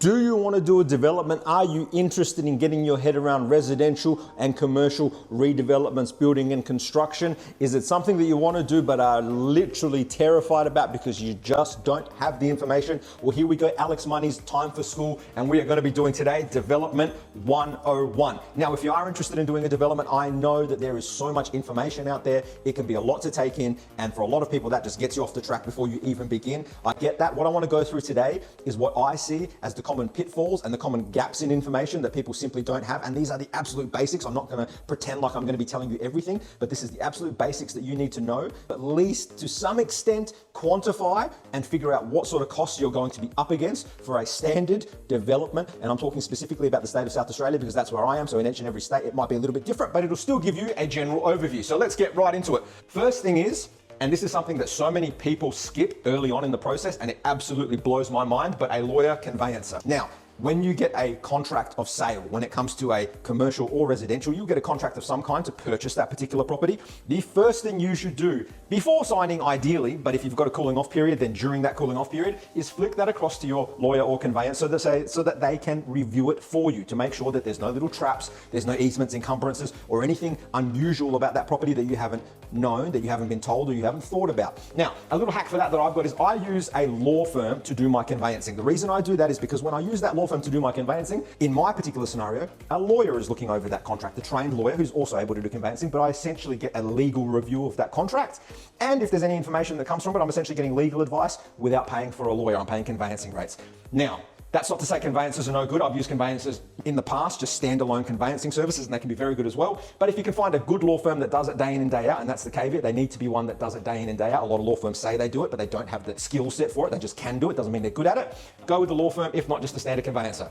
Do you want to do a development? Are you interested in getting your head around residential and commercial redevelopments, building and construction? Is it something that you want to do but are literally terrified about because you just don't have the information? Well, here we go, Alex Money's Time for School, and we are going to be doing today Development 101. Now, if you are interested in doing a development, I know that there is so much information out there. It can be a lot to take in, and for a lot of people, that just gets you off the track before you even begin. I get that. What I want to go through today is what I see as the common pitfalls and the common gaps in information that people simply don't have. And these are the absolute basics. I'm not going to pretend like I'm going to be telling you everything, but this is the absolute basics that you need to know, at least to some extent, quantify and figure out what sort of costs you're going to be up against for a standard development. And I'm talking specifically about the state of South Australia because that's where I am. So in each and every state, it might be a little bit different, but it'll still give you a general overview. So let's get right into it. First thing is, and this is something that so many people skip early on in the process, and it absolutely blows my mind, but a lawyer conveyancer. Now, when you get a contract of sale, when it comes to a commercial or residential, you get a contract of some kind to purchase that particular property. The first thing you should do before signing, ideally, but if you've got a cooling off period, then during that cooling off period, is flick that across to your lawyer or conveyancer so that they can review it for you to make sure that there's no little traps, there's no easements, encumbrances, or anything unusual about that property that you haven't known, that you haven't been told, or you haven't thought about. Now, a little hack for that I've got is I use a law firm to do my conveyancing. The reason I do that is because when I use that law firm to do my conveyancing, in my particular scenario, a lawyer is looking over that contract, a trained lawyer who's also able to do conveyancing, but I essentially get a legal review of that contract. And if there's any information that comes from it, I'm essentially getting legal advice without paying for a lawyer. I'm paying conveyancing rates. Now, that's not to say conveyancers are no good. I've used conveyancers in the past, just standalone conveyancing services, and they can be very good as well. But if you can find a good law firm that does it day in and day out, and that's the caveat, they need to be one that does it day in and day out. A lot of law firms say they do it, but they don't have the skill set for it. They just can do it. Doesn't mean they're good at it. Go with the law firm, if not just a standard conveyancer.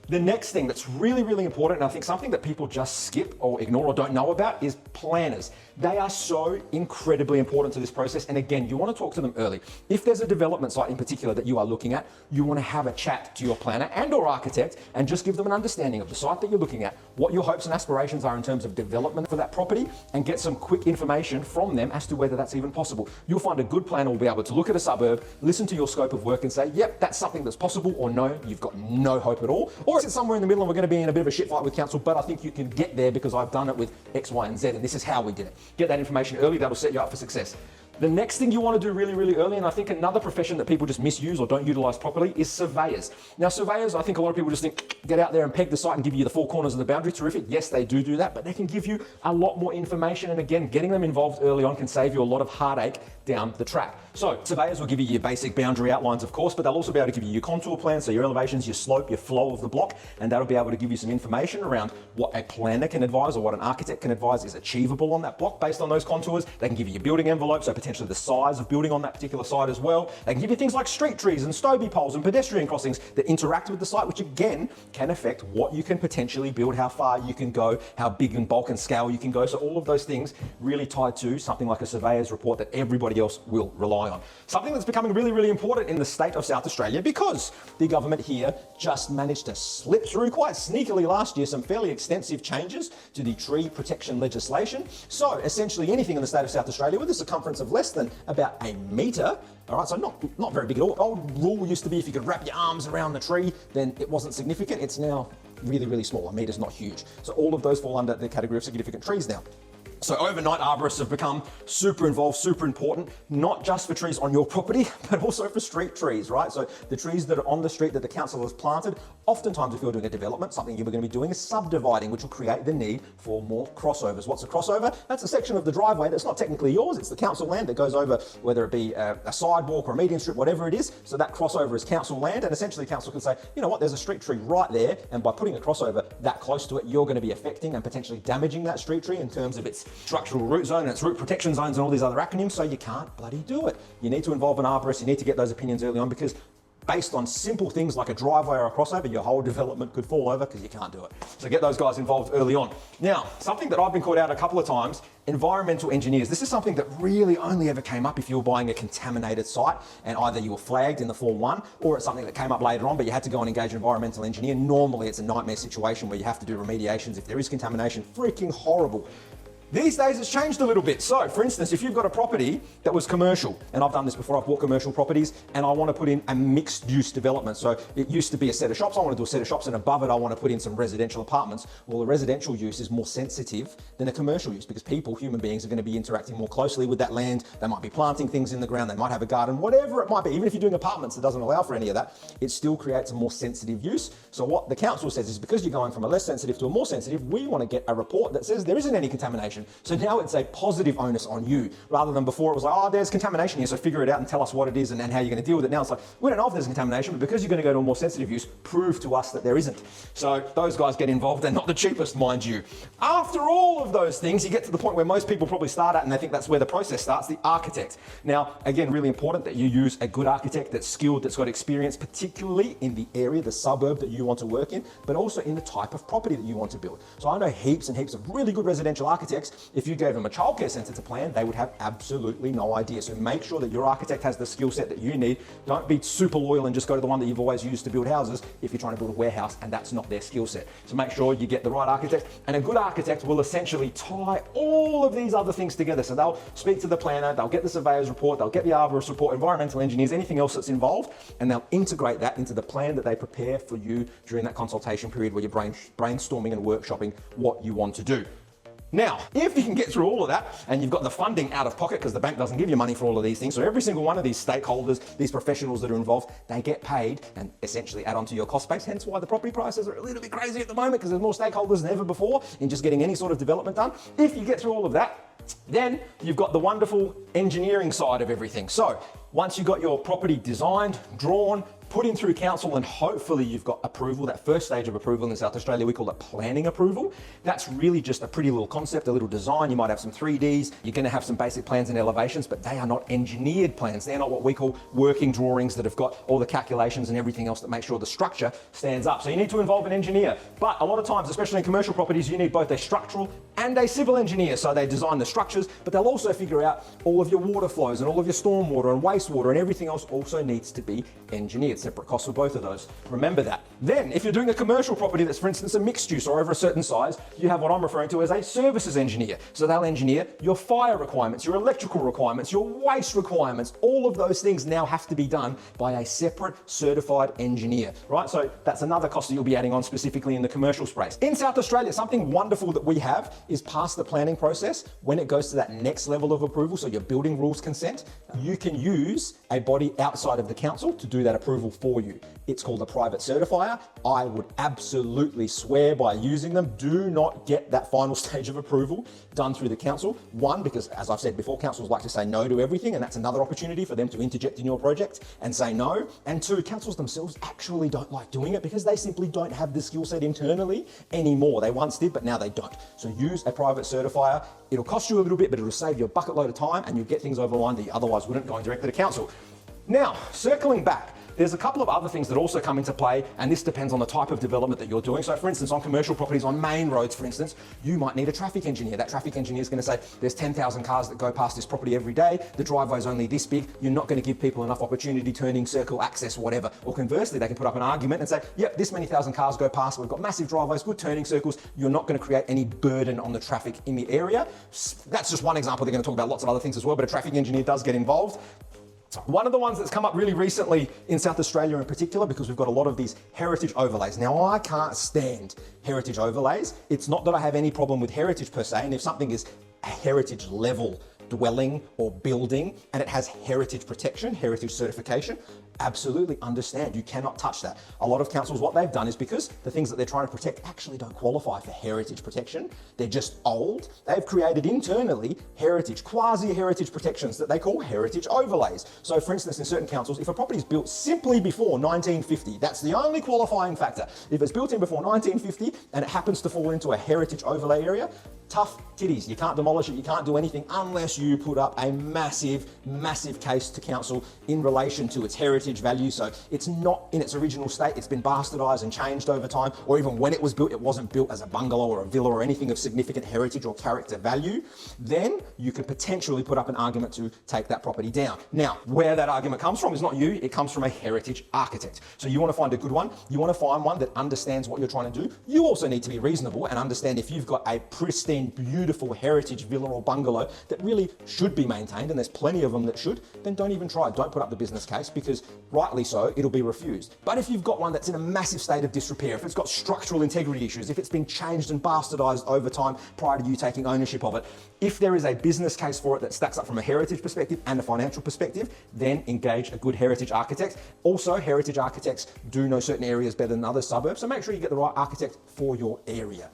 The next thing that's really, really important, and I think something that people just skip or ignore or don't know about, is planners. They are so incredibly important to this process. And again, you want to talk to them early. If there's a development site in particular that you are looking at, you want to have a chat to your planner and or architect and just give them an understanding of the site that you're looking at, what your hopes and aspirations are in terms of development for that property, and get some quick information from them as to whether that's even possible. You'll find a good planner will be able to look at a suburb, listen to your scope of work and say, yep, that's something that's possible, or no, you've got no hope at all. Or is it somewhere in the middle and we're going to be in a bit of a shit fight with council, but I think you can get there because I've done it with X, Y, and Z, and this is how we did it. Get that information early, that'll set you up for success. The next thing you want to do really, really early, and I think another profession that people just misuse or don't utilize properly, is surveyors. Now, surveyors, I think a lot of people just think, get out there and peg the site and give you the four corners of the boundary. Terrific. Yes, they do that, but they can give you a lot more information. And again, getting them involved early on can save you a lot of heartache down the track. So surveyors will give you your basic boundary outlines, of course, but they'll also be able to give you your contour plan, so your elevations, your slope, your flow of the block, and that'll be able to give you some information around what a planner can advise or what an architect can advise is achievable on that block based on those contours. They can give you your building envelope, so potentially the size of building on that particular site as well. They can give you things like street trees and Stobie poles and pedestrian crossings that interact with the site, which again can affect what you can potentially build, how far you can go, how big and bulk and scale you can go. So all of those things really tied to something like a surveyor's report that everybody else will rely on. Something that's becoming really, really important in the state of South Australia, because the government here just managed to slip through quite sneakily last year some fairly extensive changes to the tree protection legislation. So essentially anything in the state of South Australia with a circumference of less than about a metre, all right, so not very big at all. Old rule used to be if you could wrap your arms around the tree, then it wasn't significant. It's now really, really small. A metre's not huge. So all of those fall under the category of significant trees now. So overnight, arborists have become super involved, super important, not just for trees on your property, but also for street trees, right? So the trees that are on the street that the council has planted, oftentimes if you're doing a development, something you're going to be doing is subdividing, which will create the need for more crossovers. What's a crossover? That's a section of the driveway that's not technically yours, it's the council land that goes over, whether it be a sidewalk or a median strip, whatever it is. So that crossover is council land, and essentially council can say, you know what, there's a street tree right there, and by putting a crossover that close to it, you're going to be affecting and potentially damaging that street tree in terms of its structural root zone and its root protection zones and all these other acronyms, so you can't bloody do it. You need to involve an arborist, you need to get those opinions early on, because based on simple things like a driveway or a crossover, your whole development could fall over because you can't do it. So get those guys involved early on. Now, something that I've been caught out a couple of times, environmental engineers. This is something that really only ever came up if you were buying a contaminated site and either you were flagged in the Form 1 or it's something that came up later on, but you had to go and engage an environmental engineer. Normally it's a nightmare situation where you have to do remediations if there is contamination. Freaking horrible. These days it's changed a little bit. So for instance, if you've got a property that was commercial, and I've done this before, I've bought commercial properties and I want to put in a mixed use development. So it used to be a set of shops, I want to do a set of shops, and above it I want to put in some residential apartments. Well, the residential use is more sensitive than a commercial use because people, human beings, are going to be interacting more closely with that land. They might be planting things in the ground, they might have a garden, whatever it might be. Even if you're doing apartments that doesn't allow for any of that, it still creates a more sensitive use. So what the council says is because you're going from a less sensitive to a more sensitive, we want to get a report that says there isn't any contamination. So now it's a positive onus on you, rather than before it was like, oh, there's contamination here, so figure it out and tell us what it is and how you're going to deal with it. Now it's like, we don't know if there's contamination, but because you're going to go to a more sensitive use, prove to us that there isn't. So those guys get involved. They're not the cheapest, mind you. After all of those things, you get to the point where most people probably start at, and they think that's where the process starts, the architect. Now, again, really important that you use a good architect that's skilled, that's got experience, particularly in the area, the suburb that you want to work in, but also in the type of property that you want to build. So I know heaps and heaps of really good residential architects. If you gave them a childcare centre to plan, they would have absolutely no idea. So make sure that your architect has the skill set that you need. Don't be super loyal and just go to the one that you've always used to build houses if you're trying to build a warehouse and that's not their skill set. So make sure you get the right architect, and a good architect will essentially tie all of these other things together. So they'll speak to the planner, they'll get the surveyor's report, they'll get the arborist report, environmental engineers, anything else that's involved, and they'll integrate that into the plan that they prepare for you during that consultation period where you're brainstorming and workshopping what you want to do. Now, if you can get through all of that and you've got the funding out of pocket because the bank doesn't give you money for all of these things, so every single one of these stakeholders, these professionals that are involved, they get paid and essentially add on to your cost base, hence why the property prices are a little bit crazy at the moment because there's more stakeholders than ever before in just getting any sort of development done. If you get through all of that, then you've got the wonderful engineering side of everything. So once you've got your property designed, drawn, put in through council, and hopefully you've got approval, that first stage of approval in South Australia, we call it planning approval. That's really just a pretty little concept, a little design. You might have some 3Ds, you're going to have some basic plans and elevations, but they are not engineered plans. They're not what we call working drawings that have got all the calculations and everything else that make sure the structure stands up. So you need to involve an engineer. But a lot of times, especially in commercial properties, you need both a structural and a civil engineer. So they design the structures, but they'll also figure out all of your water flows and all of your stormwater and wastewater, and everything else also needs to be engineered. Separate costs for both of those. Remember that. Then, if you're doing a commercial property that's, for instance, a mixed use or over a certain size, you have what I'm referring to as a services engineer. So they'll engineer your fire requirements, your electrical requirements, your waste requirements. All of those things now have to be done by a separate certified engineer, right? So that's another cost that you'll be adding on specifically in the commercial space. In South Australia, something wonderful that we have is past the planning process, when it goes to that next level of approval, so your building rules consent, you can use a body outside of the council to do that approval for you. It's called a private certifier. I would absolutely swear by using them. Do not get that final stage of approval done through the council. One, because as I've said before, councils like to say no to everything, and that's another opportunity for them to interject in your project and say no. And two, councils themselves actually don't like doing it because they simply don't have the skill set internally anymore. They once did, but now they don't. So use a private certifier. It'll cost you a little bit, but it'll save you a bucket load of time, and you'll get things over the line that you otherwise wouldn't going directly to council. Now, circling back, there's a couple of other things that also come into play, and this depends on the type of development that you're doing. So for instance, on commercial properties, on main roads, for instance, you might need a traffic engineer. That traffic engineer is going to say, there's 10,000 cars that go past this property every day. The driveway's only this big. You're not going to give people enough opportunity, turning, circle, access, whatever. Or conversely, they can put up an argument and say, yep, this many thousand cars go past. We've got massive driveways, good turning circles. You're not going to create any burden on the traffic in the area. That's just one example. They're going to talk about lots of other things as well, but a traffic engineer does get involved. One of the ones that's come up really recently in South Australia in particular, because we've got a lot of these heritage overlays. Now, I can't stand heritage overlays. It's not that I have any problem with heritage per se, and if something is a heritage level dwelling or building and it has heritage protection, heritage certification, absolutely understand. You cannot touch that. A lot of councils, what they've done is because the things that they're trying to protect actually don't qualify for heritage protection, they're just old, they've created internally heritage, quasi-heritage protections that they call heritage overlays. So for instance, in certain councils, if a property is built simply before 1950, that's the only qualifying factor. If it's built in before 1950 and it happens to fall into a heritage overlay area, tough titties. You can't demolish it, you can't do anything unless you put up a massive, massive case to council in relation to its heritage value. So it's not in its original state, it's been bastardized and changed over time, or even when it was built, it wasn't built as a bungalow or a villa or anything of significant heritage or character value. Then you could potentially put up an argument to take that property down. Now, where that argument comes from is not you, it comes from a heritage architect. So you want to find a good one, you want to find one that understands what you're trying to do. You also need to be reasonable and understand if you've got a pristine pristine, beautiful heritage villa or bungalow that really should be maintained, and there's plenty of them that should, then don't even try. Don't put up the business case, because rightly so, it'll be refused. But if you've got one that's in a massive state of disrepair, if it's got structural integrity issues, if it's been changed and bastardized over time prior to you taking ownership of it, if there is a business case for it that stacks up from a heritage perspective and a financial perspective, then engage a good heritage architect. Also, heritage architects do know certain areas better than other suburbs, so make sure you get the right architect for your area.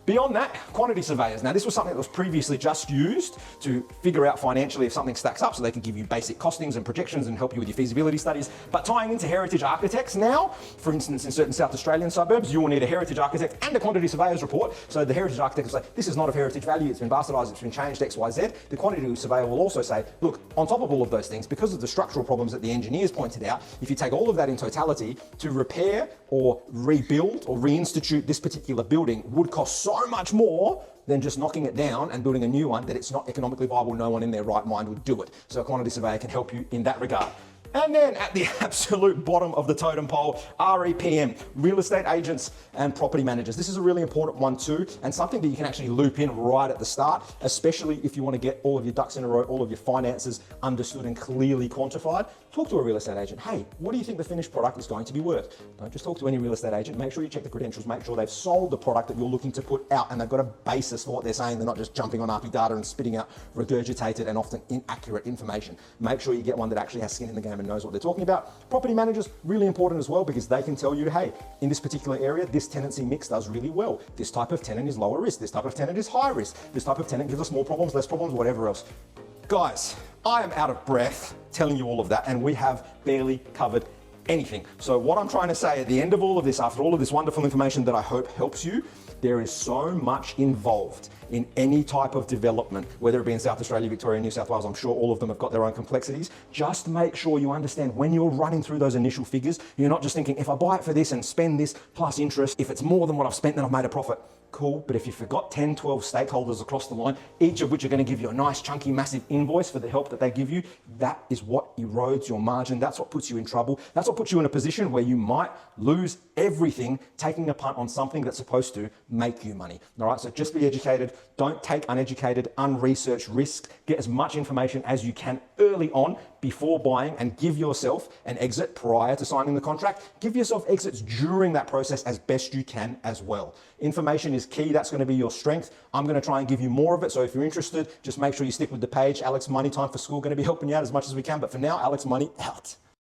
Beyond that, quantity surveyors. Now, this was something that was previously just used to figure out financially if something stacks up, so they can give you basic costings and projections and help you with your feasibility studies. But tying into heritage architects now, for instance, in certain South Australian suburbs, you will need a heritage architect and a quantity surveyor's report. So the heritage architect will say, this is not of heritage value, it's been bastardised, it's been changed, X, Y, Z. The quantity surveyor will also say, look, on top of all of those things, because of the structural problems that the engineers pointed out, if you take all of that in totality, to repair or rebuild or reinstitute this particular building would cost so much more than just knocking it down and building a new one that it's not economically viable. No one in their right mind would do it. So a quantity surveyor can help you in that regard. And then at the absolute bottom of the totem pole, REPM, real estate agents and property managers. This is a really important one too, and something that you can actually loop in right at the start, especially if you want to get all of your ducks in a row, all of your finances understood and clearly quantified. Talk to a real estate agent. Hey, what do you think the finished product is going to be worth? Don't just talk to any real estate agent. Make sure you check the credentials, make sure they've sold the product that you're looking to put out and they've got a basis for what they're saying. They're not just jumping on RP data and spitting out regurgitated and often inaccurate information. Make sure you get one that actually has skin in the game and knows what they're talking about. Property managers, really important as well, because they can tell you, hey, in this particular area, this tenancy mix does really well. This type of tenant is lower risk. This type of tenant is high risk. This type of tenant gives us more problems, less problems, whatever else. Guys, I am out of breath telling you all of that, and we have barely covered anything. So what I'm trying to say at the end of all of this, after all of this wonderful information that I hope helps you, there is so much involved in any type of development, whether it be in South Australia, Victoria, New South Wales. I'm sure all of them have got their own complexities. Just make sure you understand when you're running through those initial figures, you're not just thinking, if I buy it for this and spend this plus interest, if it's more than what I've spent, then I've made a profit. Cool, but if you forgot 10, 12 stakeholders across the line, each of which are going to give you a nice, chunky, massive invoice for the help that they give you, that is what erodes your margin. That's what puts you in trouble. That's what puts you in a position where you might lose everything taking a punt on something that's supposed to make you money. All right, so just be educated. Don't take uneducated, unresearched risks. Get as much information as you can early on before buying, and give yourself an exit prior to signing the contract. Give yourself exits during that process as best you can as well. Information is key. That's going to be your strength. I'm going to try and give you more of it. So if you're interested, just make sure you stick with the page. Alex Money Time for School going to be helping you out as much as we can. But for now, Alex Money out.